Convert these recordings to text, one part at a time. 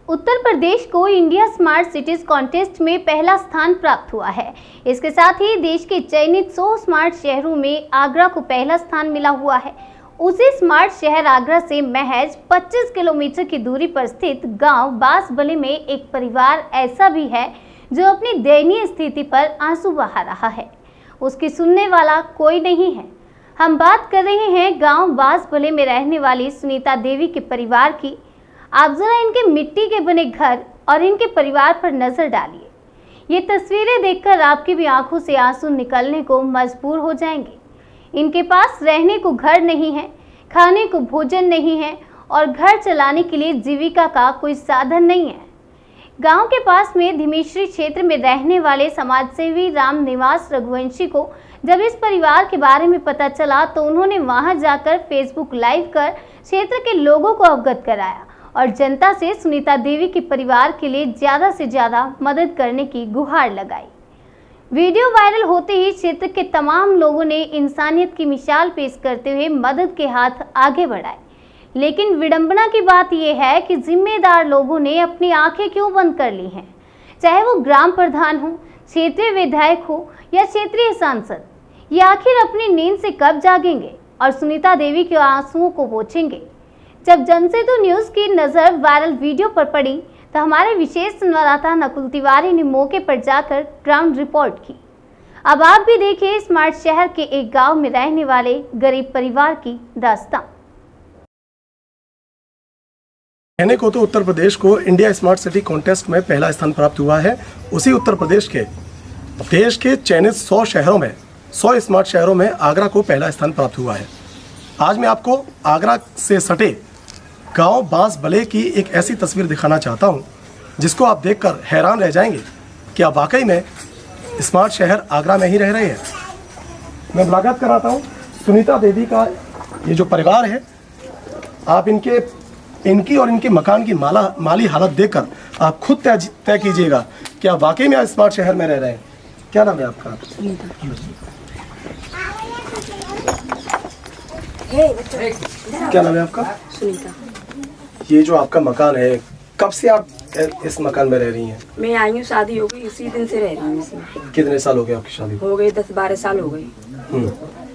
उत्तर प्रदेश को India smart cities contest में पहला स्थान प्राप्त हुआ है। इसके साथ ही देश के चयनित 100 स्मार्ट शहरों में आगरा को पहला स्थान मिला हुआ है। उसी स्मार्ट शहर आगरा से महज 25 किलोमीटर की दूरी पर स्थित गांव बांसबले में एक परिवार ऐसा भी है जो अपनी दयनीय स्थिति पर आंसू बहा रहा है। उसकी सुनने वाला कोई नहीं है। हम बात कर रहे हैं गांव बांसबले में रहने वाली सुनीता देवी के परिवार की। आप जरा इनके मिट्टी के बने घर और इनके परिवार पर नजर डालिए। ये तस्वीरें देखकर आपकी भी आंखों से आंसू निकलने को मजबूर हो जाएंगे। इनके पास रहने को घर नहीं है, खाने को भोजन नहीं है और घर चलाने के लिए जीविका का कोई साधन नहीं है। गांव के पास में धिमेश्री क्षेत्र में रहने वाले समाजसेवी राम निवास रघुवंशी को जब इस परिवार के बारे में पता चला तो उन्होंने वहां जाकर फेसबुक लाइव कर क्षेत्र के लोगों को अवगत कराया और जनता से सुनीता देवी के परिवार के लिए ज़्यादा से ज़्यादा मदद करने की गुहार लगाई। वीडियो वायरल होते ही क्षेत्र के तमाम लोगों ने इंसानियत की मिसाल पेश करते हुए मदद के हाथ आगे बढ़ाए। लेकिन विडंबना की बात यह है कि जिम्मेदार लोगों ने अपनी आंखें क्यों बंद कर ली हैं, चाहे वो ग्राम प्रधान हो, क्षेत्रीय विधायक हो या क्षेत्रीय सांसद। ये आखिर अपनी नींद से कब जागेंगे और सुनीता देवी के आंसुओं को पोंछेंगे। जब जनसेतु न्यूज की नज़र वायरल वीडियो पर पड़ी तो हमारे विशेष संवाददाता नकुल तिवारी ने मौके पर जाकर ग्राउंड रिपोर्ट की। अब आप भी देखिए स्मार्ट शहर के एक गांव में रहने वाले गरीब परिवार की दास्तां। कहने को तो उत्तर प्रदेश को इंडिया स्मार्ट सिटी कॉन्टेस्ट में पहला स्थान प्राप्त हुआ है। उसी उत्तर प्रदेश के देश के चयनित 100 शहरों में 100 स्मार्ट शहरों में आगरा को पहला स्थान प्राप्त हुआ है। आज मैं आपको आगरा से सटे गांव बांसबले की एक ऐसी तस्वीर दिखाना चाहता हूं जिसको आप देखकर हैरान रह जाएंगे कि आप वाकई में स्मार्ट शहर आगरा में ही रह रहे हैं। मैं मुलाकात कराता हूं सुनीता देवी का ये जो परिवार है। आप इनकी और इनके मकान की माली हालत देखकर आप खुद तय कीजिएगा कि आप वाकई में स्मार्ट शहर में रह रहे हैं। क्या नाम है आपका? क्या नाम है आपका? सुनीता। ये जो आपका मकान है, कब से आप इस मकान में रह रही हैं? मैं आई हूँ, शादी हो गई, इसी दिन से रह रही हूँ इसमें। कितने साल हो गए आपकी शादी? हो गए 10-12 साल हो गए।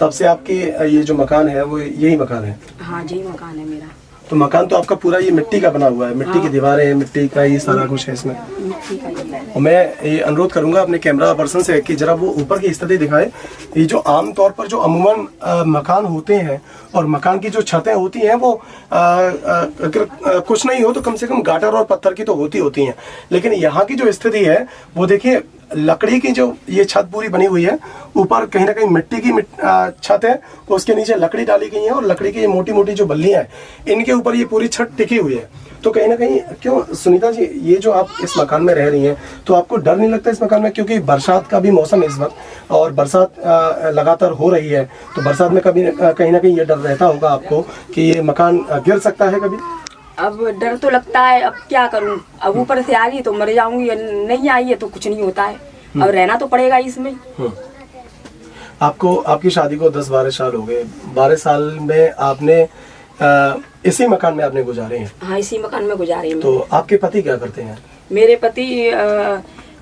तब से आपकी ये जो मकान है वो यही मकान है? हाँ जी, मकान है मेरा। तो मकान तो आपका पूरा ये मिट्टी का बना हुआ है, मिट्टी की दीवारें हैं, मिट्टी का ये सारा कुछ है इसमें। मिट्टी का ही है। और मैं ये अनुरोध करूंगा अपने कैमरा पर्सन से कि जरा वो ऊपर की स्थिति दिखाए। ये जो आमतौर पर जो अमूमन मकान होते हैं और मकान की जो छतें होती हैं वो अगर कुछ नहीं हो तो कम से कम गाटर और पत्थर की तो होती हैं। लेकिन यहाँ की जो स्थिति है वो देखिए, लकड़ी की जो ये छत पूरी बनी हुई है, ऊपर कहीं ना कहीं मिट्टी की छत है, तो उसके नीचे लकड़ी डाली गई है और लकड़ी की ये मोटी मोटी जो बल्लियां हैं इनके ऊपर ये पूरी छत टिकी हुई है। तो कहीं ना कहीं क्यों सुनीता जी, ये जो आप इस मकान में रह रही हैं तो आपको डर नहीं लगता इस मकान में? क्योंकि बरसात का भी मौसम है इस वक्त और बरसात लगातार हो रही है, तो बरसात में कभी कहीं ना कहीं ये डर रहता होगा आपको कि ये मकान गिर सकता है कभी? अब डर तो लगता है, अब क्या करूं। अब ऊपर से आ गई तो मर जाऊंगी, नहीं आई है तो कुछ नहीं होता है। अब रहना तो पड़ेगा इसमें। आपको आपकी शादी को 10-12 साल हो गए। 12 साल में आपने इसी मकान में आपने गुजारे हैं? हाँ, इसी मकान में गुजारे हैं। तो आपके पति क्या करते हैं? मेरे पति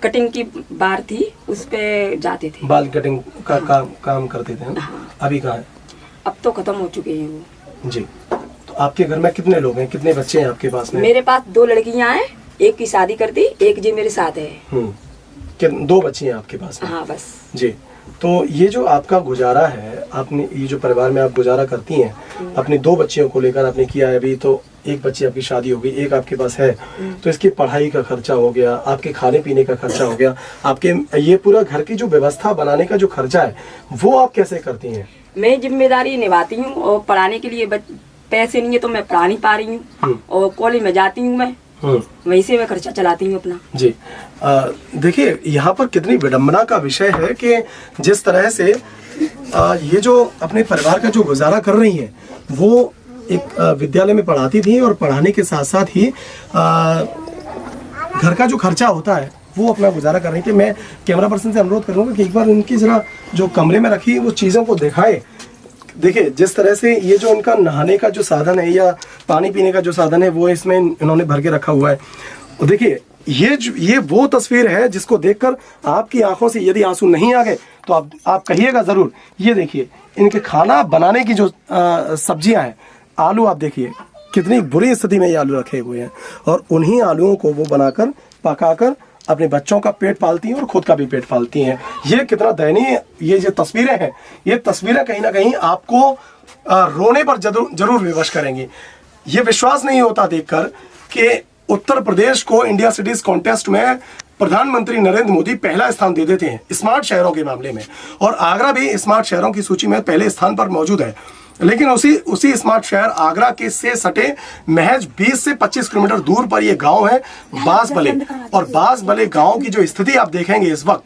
कटिंग की बार थी, उस पे जाते थे। बाल कटिंग का काम करते थे। हाँ। अभी कहाँ है? अब तो खत्म हो चुके हैं वो। जी। तो आपके घर में कितने लोग हैं, कितने बच्चे हैं आपके पास में? मेरे पास 2 लड़कियां हैं, एक की शादी कर दी, एक जी मेरे साथ है। 2 बच्ची हैं आपके पास में? हाँ, बस जी। तो ये जो आपका गुजारा है, आपने ये जो परिवार में आप गुजारा करती हैं अपनी 2 बच्चियों को लेकर आपने किया है। अभी तो एक बच्ची आपकी शादी हो गई, एक आपके पास है, तो इसकी पढ़ाई का खर्चा हो गया, आपके खाने पीने का खर्चा हो गया, आपके ये पूरा घर की जो व्यवस्था बनाने का जो खर्चा है वो आप कैसे करती हैं? मैं जिम्मेदारी निभाती हूँ और पढ़ाने के लिए पैसे नहीं है तो मैं पढ़ा नहीं पा रही हूँ और कॉलेज में जाती हूँ मैं, वहीं से मैं खर्चा चलाती हूँ अपना। जी। देखिए, यहाँ पर कितनी विडंबना का विषय है कि जिस तरह से ये जो अपने परिवार का जो गुजारा कर रही है वो एक विद्यालय में पढ़ाती थी और पढ़ाने के साथ साथ ही घर का जो खर्चा होता है वो अपना गुजारा कर रही थी। मैं कैमरा पर्सन से अनुरोध करूँगा कि एक बार उनकी जरा जो कमरे में रखी वो चीज़ों को दिखाए देखिए जिस तरह से ये जो इनका नहाने का जो साधन है या पानी पीने का जो साधन है वो इसमें इन्होंने भर के रखा हुआ है। और देखिए ये वो तस्वीर है जिसको देखकर आपकी आंखों से यदि आंसू नहीं आ गए तो आप कहिएगा जरूर। ये देखिए इनके खाना बनाने की जो सब्जियां हैं, आलू आप देखिए कितनी बुरी स्थिति में ये आलू रखे हुए हैं और उन्हीं आलूओं को वो बनाकर पकाकर अपने बच्चों का पेट पालती हैं और खुद का भी पेट पालती हैं। ये कितना दयनीय ये जो तस्वीरें हैं, ये तस्वीरें कहीं ना कहीं आपको रोने पर जरूर विवश करेंगी। ये विश्वास नहीं होता देखकर कि उत्तर प्रदेश को इंडिया सिटीज कॉन्टेस्ट में प्रधानमंत्री नरेंद्र मोदी पहला स्थान दे देते हैं स्मार्ट शहरों के मामले में, और आगरा भी स्मार्ट शहरों की सूची में पहले स्थान पर मौजूद है। लेकिन उसी स्मार्ट शहर आगरा के से सटे महज 20 से 25 किलोमीटर दूर पर यह गांव है बांसबले, और बांसबले गांव की जो स्थिति आप देखेंगे इस वक्त,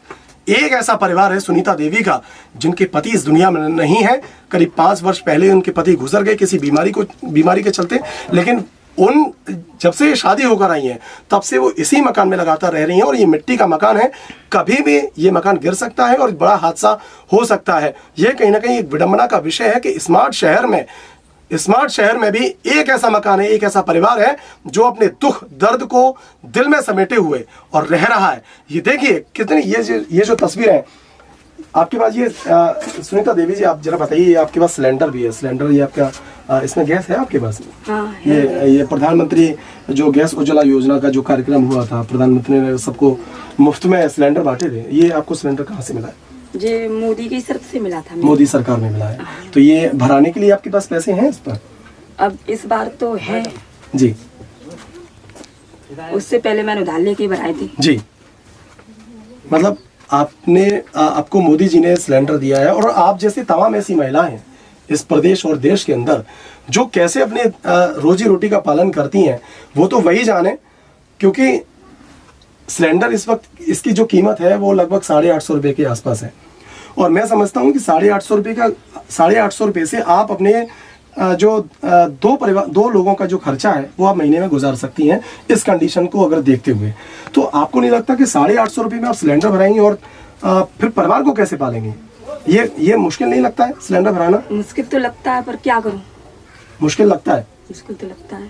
एक ऐसा परिवार है सुनीता देवी का जिनके पति इस दुनिया में नहीं है। करीब 5 वर्ष पहले उनके पति गुजर गए किसी बीमारी के चलते, लेकिन जब से ये शादी होकर आई हैं तब से वो इसी मकान में लगातार रह रही हैं। और ये मिट्टी का मकान है, कभी भी ये मकान गिर सकता है और बड़ा हादसा हो सकता है। ये कहीं ना कहीं एक विडंबना का विषय है कि स्मार्ट शहर में भी एक ऐसा मकान है, एक ऐसा परिवार है जो अपने दुख दर्द को दिल में समेटे हुए और रह रहा है। ये देखिए कितनी ये जो तस्वीर है आपके पास, ये सुनीता देवी जी आप जरा बताइए, आपके पास सिलेंडर भी है, सिलेंडर ये आपका इसमें गैस है आपके पास? हाँ, ये प्रधानमंत्री जो गैस उज्ज्वला योजना का जो कार्यक्रम हुआ था, प्रधानमंत्री ने सबको मुफ्त में सिलेंडर बांटे थे, ये आपको सिलेंडर कहाँ से मिला है? ये मोदी की तरफ से मिला था। मोदी सरकार में मिला है। तो ये भराने के लिए आपके पास पैसे हैं इस पर? अब इस बार तो है जी, उससे पहले मैंने उधार लेके भराए थे जी। मतलब आपको मोदी जी ने सिलेंडर दिया है, और आप जैसी तमाम ऐसी महिलाएं इस प्रदेश और देश के अंदर जो कैसे अपने रोजी रोटी का पालन करती हैं वो तो वही जाने, क्योंकि सिलेंडर इस वक्त इसकी जो कीमत है वो लगभग 850 रुपये के आसपास है। और मैं समझता हूँ कि 850 रुपये से आप अपने जो दो लोगों का जो खर्चा है वो आप महीने में गुजार सकती हैं इस कंडीशन को अगर देखते हुए। तो आपको नहीं लगता कि 850 रुपये में आप सिलेंडर भराएंगे और फिर परिवार को कैसे पालेंगे? ये मुश्किल नहीं लगता है सिलेंडर भराना? मुश्किल तो लगता है, पर क्या करूं? मुश्किल लगता है? मुश्किल तो लगता है।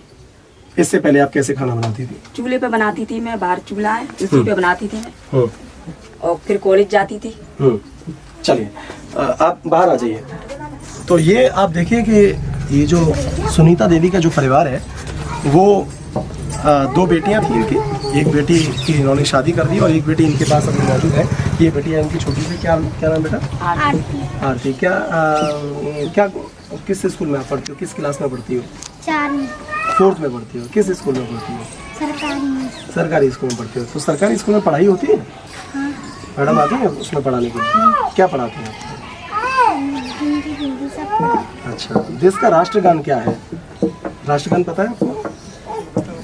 इससे पहले आप कैसे खाना बनाती थी? चूल्हे पे बनाती थी मैं, बाहर चूल्हा है उसी पे बनाती थी मैं, और फिर कॉलेज जाती थी। चलिए आप बाहर आ जाइए। तो ये आप देखिए कि ये जो सुनीता देवी का जो परिवार है वो 2 बेटियां थी इनकी, एक बेटी की इन्होंने शादी कर दी और एक बेटी इनके पास अभी मौजूद है। ये बेटी है इनकी छोटी सी, क्या नाम बेटा? आरती। क्या किस स्कूल में पढ़ती हो, किस क्लास में पढ़ती हो? 4th में पढ़ती हो। किस स्कूल में पढ़ती हो? सरकारी स्कूल में पढ़ती हो। तो सरकारी स्कूल में पढ़ाई होती है? मैडम आती है उसमें पढ़ाने के लिए? क्या पढ़ाती हैं? अच्छा, देश का राष्ट्रगान क्या है? राष्ट्रगान पता है आपको?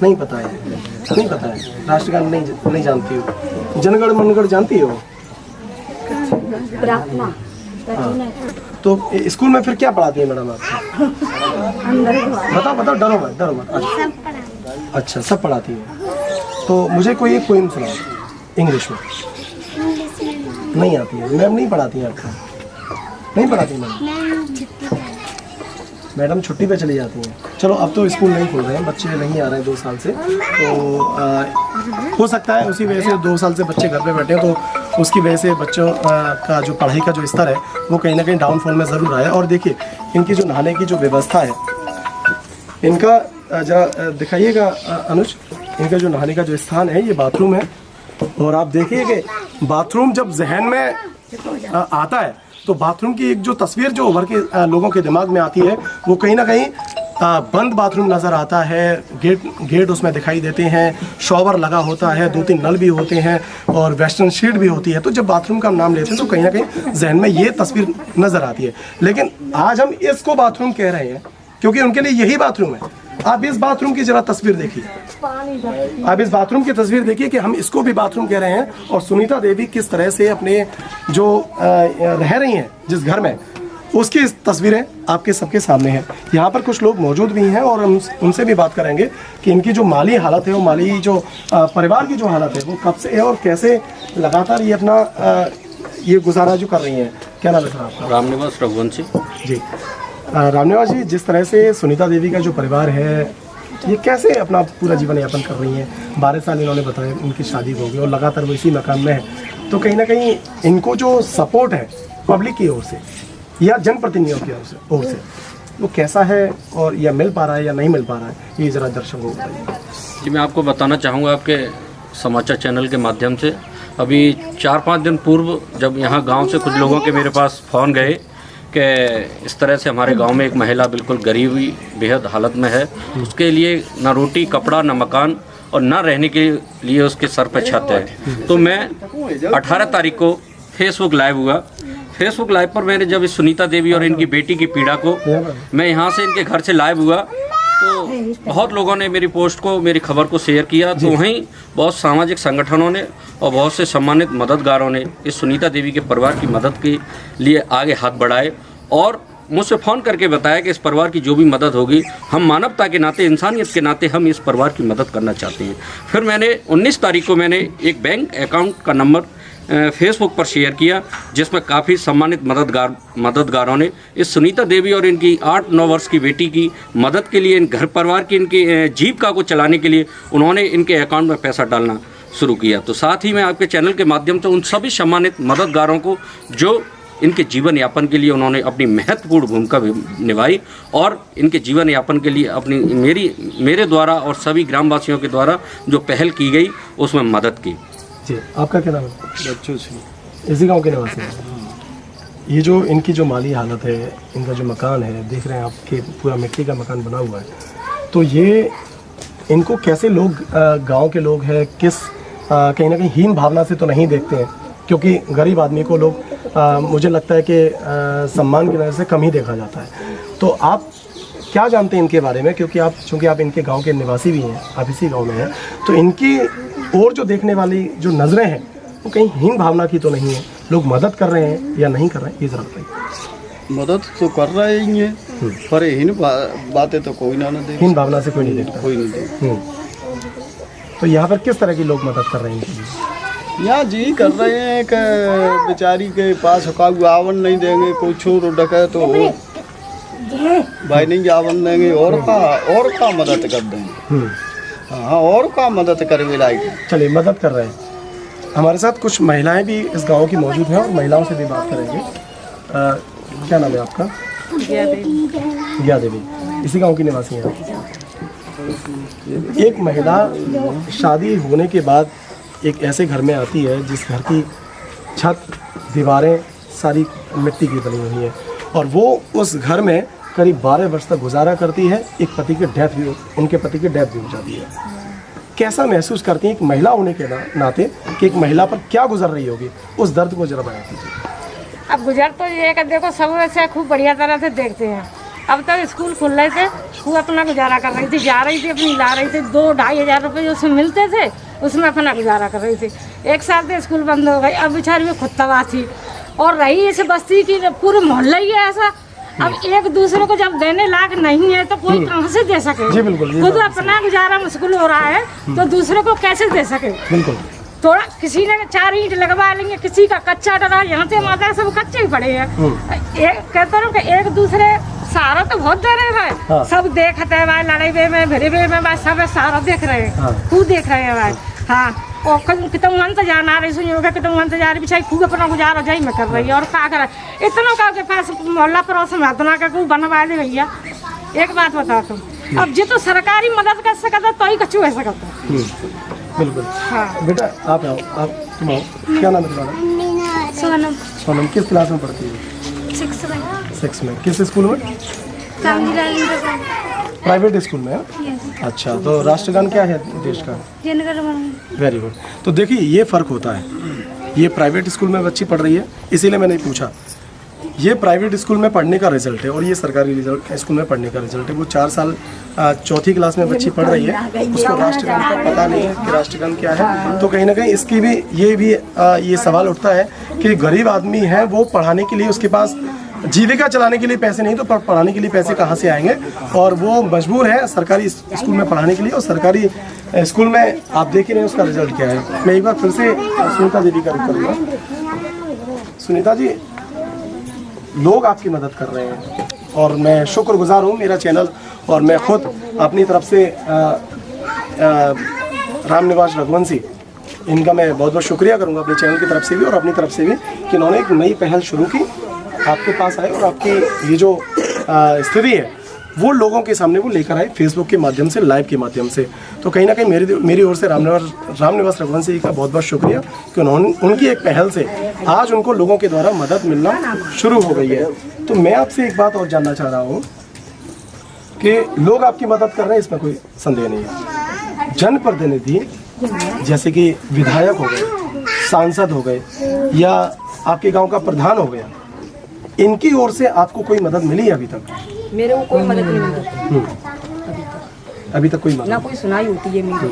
नहीं पता है? नहीं पता है राष्ट्रगान? नहीं जानती हो? जनगण मनगढ़ जानती हो? तो स्कूल में फिर क्या पढ़ाती है मैडम आपको? बताओ, डरो मत। अच्छा, सब पढ़ाती है। तो मुझे कोई एक पोएम सुनाओ इंग्लिश में। नहीं आती है? मैम नहीं पढ़ाती है आपको? नहीं पढ़ाती मैडम छुट्टी पे चली जाती हैं। चलो अब तो स्कूल नहीं खुल रहे हैं, बच्चे नहीं आ रहे हैं 2 साल से, तो हो सकता है उसी वजह से 2 साल से बच्चे घर पे बैठे हैं, तो उसकी वजह से बच्चों का जो पढ़ाई का जो स्तर है वो कहीं ना कहीं डाउनफॉल में ज़रूर आया। और देखिए इनकी जो नहाने की जो व्यवस्था है, इनका जरा दिखाइएगा अनुज, इनका जो नहाने का जो स्थान है ये बाथरूम है। और आप देखिए कि बाथरूम जब जहन में आता है तो बाथरूम की एक जो तस्वीर जो उभर के लोगों के दिमाग में आती है वो कहीं ना कहीं बंद बाथरूम नज़र आता है। गेट उसमें दिखाई देते हैं, शॉवर लगा होता है, 2-3 नल भी होते हैं और वेस्टर्न शीट भी होती है। तो जब बाथरूम का हम नाम लेते हैं तो कहीं ना कहीं जहन में ये तस्वीर नज़र आती है। लेकिन आज हम इसको बाथरूम कह रहे हैं क्योंकि उनके लिए यही बाथरूम है। आप इस बाथरूम की जरा तस्वीर देखिए, आप इस बाथरूम की तस्वीर देखिए कि हम इसको भी बाथरूम कह रहे हैं। और सुनीता देवी किस तरह से अपने जो रह रही हैं जिस घर में, उसकी तस्वीरें आपके सबके सामने हैं। यहाँ पर कुछ लोग मौजूद भी हैं और हम उनसे भी बात करेंगे कि इनकी जो माली हालत है, वो माली जो परिवार की जो हालत है वो कब से है और कैसे लगातार ये अपना ये गुजारा जो कर रही हैं। क्या नाम है सर आपका? रामनिवास रघुवंशी जी। रामनिवास जी, जिस तरह से सुनीता देवी का जो परिवार है, ये कैसे अपना पूरा जीवन यापन कर रही हैं? 12 साल इन्होंने बताया उनकी शादी हो गई और लगातार वो इसी मकान में है, तो कहीं ना कहीं इनको जो सपोर्ट है पब्लिक की ओर से या जनप्रतिनिधियों की ओर से वो कैसा है, और या मिल पा रहा है या नहीं मिल पा रहा है, ये ज़रा दर्शकों को बताइए। जी, मैं आपको बताना चाहूँगा आपके समाचार चैनल के माध्यम से, अभी 4-5 दिन पूर्व जब यहाँ गांव से कुछ लोगों के मेरे पास फ़ोन गए कि इस तरह से हमारे गांव में एक महिला बिल्कुल गरीबी बेहद हालत में है, उसके लिए ना रोटी कपड़ा ना मकान और ना रहने के लिए उसके सर पर छत है। तो मैं 18 तारीख को फेसबुक लाइव हुआ। फेसबुक लाइव पर मैंने जब इस सुनीता देवी और इनकी बेटी की पीड़ा को मैं यहाँ से इनके घर से लाइव हुआ, तो बहुत लोगों ने मेरी पोस्ट को, मेरी खबर को शेयर किया। तो वहीं बहुत सामाजिक संगठनों ने और बहुत से सम्मानित मददगारों ने इस सुनीता देवी के परिवार की मदद के लिए आगे हाथ बढ़ाए और मुझसे फ़ोन करके बताया कि इस परिवार की जो भी मदद होगी, हम मानवता के नाते, इंसानियत के नाते हम इस परिवार की मदद करना चाहते हैं। फिर मैंने 19 तारीख को मैंने एक बैंक अकाउंट का नंबर फेसबुक पर शेयर किया, जिसमें काफ़ी सम्मानित मददगारों ने इस सुनीता देवी और इनकी 8-9 वर्ष की बेटी की मदद के लिए, इन घर परिवार की इनकी जीविका को चलाने के लिए उन्होंने इनके अकाउंट में पैसा डालना शुरू किया। तो साथ ही मैं आपके चैनल के माध्यम से उन सभी सम्मानित मददगारों को जो इनके जीवन यापन के लिए उन्होंने अपनी महत्वपूर्ण भूमिका निभाई और इनके जीवन यापन के लिए अपनी मेरे द्वारा और सभी ग्रामवासियों के द्वारा जो पहल की गई उसमें मदद की। जी, आपका क्या नाम है? बच्चों से इसी गांव के निवासी हैं। ये जो इनकी जो माली हालत है, इनका जो मकान है, देख रहे हैं आपके पूरा मिट्टी का मकान बना हुआ है, तो ये इनको कैसे लोग, गांव के लोग हैं, कहीं ना कहीं हीन भावना से तो नहीं देखते हैं, क्योंकि गरीब आदमी को लोग मुझे लगता है कि सम्मान की नज़र से कम ही देखा जाता है। तो आप क्या जानते हैं इनके बारे में, क्योंकि चूँकि आप इनके गांव के निवासी भी हैं, आप इसी गांव में हैं, तो इनकी और जो देखने वाली जो नज़रें हैं वो कहीं हीन भावना की तो नहीं है? लोग मदद कर रहे हैं या नहीं कर रहे हैं, ये ज़रा बताइए। मदद तो कर रहे ही हैं, पर हीन बातें तो कोई ना देखे, हीन भावना से कोई नहीं देखता, कोई नहीं देखता। तो यहाँ पर किस तरह के लोग मदद कर रहे हैं इनके लिए? यहाँ जी कर रहे हैं कि बेचारी के पास हुकाऊ आवन नहीं देंगे, कोई चोर डके तो भाई नहीं आवन देंगे, और का मदद कर देंगे। हाँ, और का मदद करे लायक। चलिए, मदद कर रहे हैं। हमारे साथ कुछ महिलाएं भी इस गांव की मौजूद हैं और महिलाओं से भी बात करेंगे। क्या नाम है आपका? गया देवी। इसी गांव की निवासी हैं। एक महिला शादी होने के बाद एक ऐसे घर में आती है जिस घर की छत, दीवारें सारी मिट्टी की बनी हुई है, और वो उस घर में करीब 12 वर्ष तक गुजारा करती है। उनके पति की डेथ भी हो जाती है। कैसा महसूस करती हैं एक महिला होने के नाते कि एक महिला पर क्या गुजर रही होगी, उस दर्द को जरा बयां कीजिए। अब गुजर तो ये कि देखो सब ऐसे खूब बढ़िया तरह से देखते हैं। अब तक स्कूल खुल रहे थे, खूब अपना गुजारा कर रही थी, जा रही थी, अपनी ला रही थी, 2-2.5 हज़ार रुपये जो उसमें मिलते थे उसमें अपना गुजारा कर रही थी। 1 साल से स्कूल बंद हो गई, अब बेचारी में खुद तबाह थी और रही इस बस्ती की पूरे मोहल्ला ही है ऐसा। अब एक दूसरे को जब देने लायक नहीं है तो कोई कहाँ से दे सके? जी बिल्कुल। खुद अपना गुजारा मुश्किल हो रहा है तो दूसरे को कैसे दे सके? बिल्कुल। थोड़ा किसी ने 4 ईंट लगवा लेंगे, किसी का कच्चा डरा, यहाँ से माता सब कच्चे ही पड़े हैं। कहते रहो कि एक दूसरे सहारा तो बहुत दे रहे हैं। हाँ। सब देखते हैं भाई, लड़ाई में भिड़े में भाई, सब सहारा देख रहे हैं। हाँ। खूब देख रहे हैं भाई। हाँ, और कितना मन तो जाना रही सुनिए होगा, कितना मन तो जा रही बेचारी खूब अपना गुजारा जाई में कर रही है। और क्या कर इतना का के पास मोहल्ला पड़ोस में इतना का खूब बनवा दे भैया। एक बात बता तुम, अब जो तो सरकारी मदद कर सकता तो ही कछु ऐसा करता। बिल्कुल। हाँ बेटा आप आओ, तुम आओ। क्या नाम है तुम्हारा? सोनम। सोनम किस क्लास में पढ़ती है? 6 में। किस स्कूल में? प्राइवेट स्कूल में है? अच्छा, तो राष्ट्रगान क्या है देश का? Very good. तो देखिए ये फ़र्क होता है, ये प्राइवेट स्कूल में बच्ची पढ़ रही है, इसीलिए मैंने पूछा। ये प्राइवेट स्कूल में पढ़ने का रिजल्ट है और ये सरकारी स्कूल में पढ़ने का रिजल्ट है। वो 4 साल 4थी क्लास में बच्ची पढ़ रही है, उसको राष्ट्रगान का पता नहीं है कि राष्ट्रगान क्या है। तो कहीं ना कहीं इसकी भी ये सवाल उठता है कि गरीब आदमी है, वो पढ़ाने के लिए उसके पास जीविका चलाने के लिए पैसे नहीं, तो पढ़ाने के लिए पैसे कहाँ से आएंगे? और वो मजबूर है सरकारी स्कूल में पढ़ाने के लिए। और सरकारी स्कूल में आप देख ही रहे हैं उसका रिजल्ट क्या है। मैं एक बार फिर से सुनीता देवी का रुख करूँगा। सुनीता जी, लोग आपकी मदद कर रहे हैं, और मैं शुक्रगुजार हूँ मेरा चैनल और मैं खुद अपनी तरफ से रामनिवास रघुवंशी इनका मैं बहुत बहुत शुक्रिया करूँगा अपने चैनल की तरफ से भी और अपनी तरफ से भी कि इन्होंने एक नई पहल शुरू की, आपके पास आए और आपकी ये जो स्थिति है वो लोगों के सामने वो लेकर आए फेसबुक के माध्यम से, लाइव के माध्यम से। तो कहीं ना कहीं मेरी ओर से रामनिवास रघुवंशी जी का बहुत बहुत शुक्रिया कि उनकी एक पहल से आज उनको लोगों के द्वारा मदद मिलना शुरू हो गई है। तो मैं आपसे एक बात और जानना चाह रहा हूँ कि लोग आपकी मदद कर रहे हैं, इसमें कोई संदेह नहीं है। जनप्रतिनिधि जैसे कि विधायक हो गए, सांसद हो गए या आपके गांव का प्रधान हो गया, इनकी ओर से आपको कोई मदद मिली है अभी तक? मेरे को कोई मदद नहीं मिली अभी तक कोई मदद ना, कोई सुनाई होती है मेरी।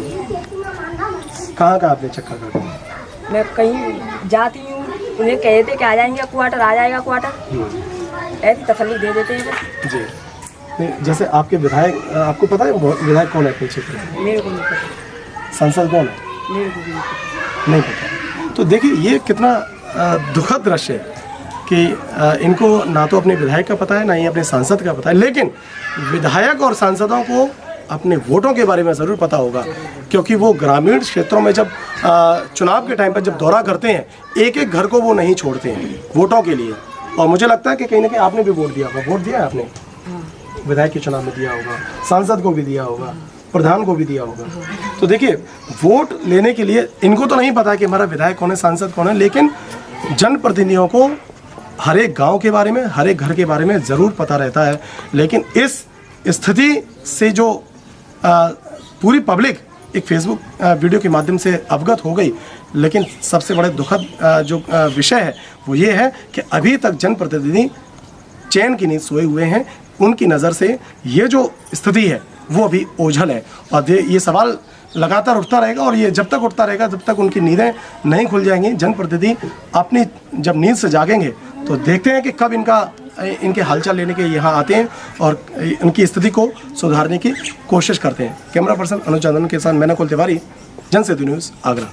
कहाँ आपने चक्कर काटा? मैं कहीं जाती हूँ, उन्हें कहते कि आ जाएंगे क्वार्टर, आ जाएगा क्वार्टर, ऐसी तसल्ली दे देते हैं जी। नहीं, जैसे आपके विधायक, आपको पता है विधायक कौन है अपने क्षेत्र में? मेरे को नहीं पता। सांसद कौन है? मेरे को नहीं पता। तो देखिए ये कितना दुखद दृश्य है कि इनको ना तो अपने विधायक का पता है ना ही अपने सांसद का पता है, लेकिन विधायक और सांसदों को अपने वोटों के बारे में ज़रूर पता होगा, क्योंकि वो ग्रामीण क्षेत्रों में जब चुनाव के टाइम पर जब दौरा करते हैं, एक एक घर को वो नहीं छोड़ते हैं वोटों के लिए। और मुझे लगता है कि कहीं ना कहीं आपने भी वोट दिया होगा। वोट दिया है आपने? विधायक के चुनाव में दिया होगा, सांसद को भी दिया होगा, प्रधान को भी दिया होगा। तो देखिए वोट लेने के लिए इनको तो नहीं पता कि हमारा विधायक कौन है, सांसद कौन है, लेकिन जनप्रतिनिधियों को हर एक गांव के बारे में, हर एक घर के बारे में ज़रूर पता रहता है। लेकिन इस स्थिति से जो पूरी पब्लिक एक फेसबुक वीडियो के माध्यम से अवगत हो गई, लेकिन सबसे बड़े दुखद जो विषय है वो ये है कि अभी तक जनप्रतिनिधि चैन की नींद सोए हुए हैं। उनकी नज़र से ये जो स्थिति है वो अभी ओझल है और ये सवाल लगातार उठता रहेगा और ये जब तक उठता रहेगा जब तक उनकी नींदें नहीं खुल जाएंगी। जनप्रतिनिधि अपनी जब नींद से जागेंगे तो देखते हैं कि कब इनके हालचाल लेने के यहाँ आते हैं और उनकी स्थिति को सुधारने की कोशिश करते हैं। कैमरा पर्सन अनुज चंदन के साथ मैं नकुल तिवारी, जनसेतु न्यूज़, आगरा।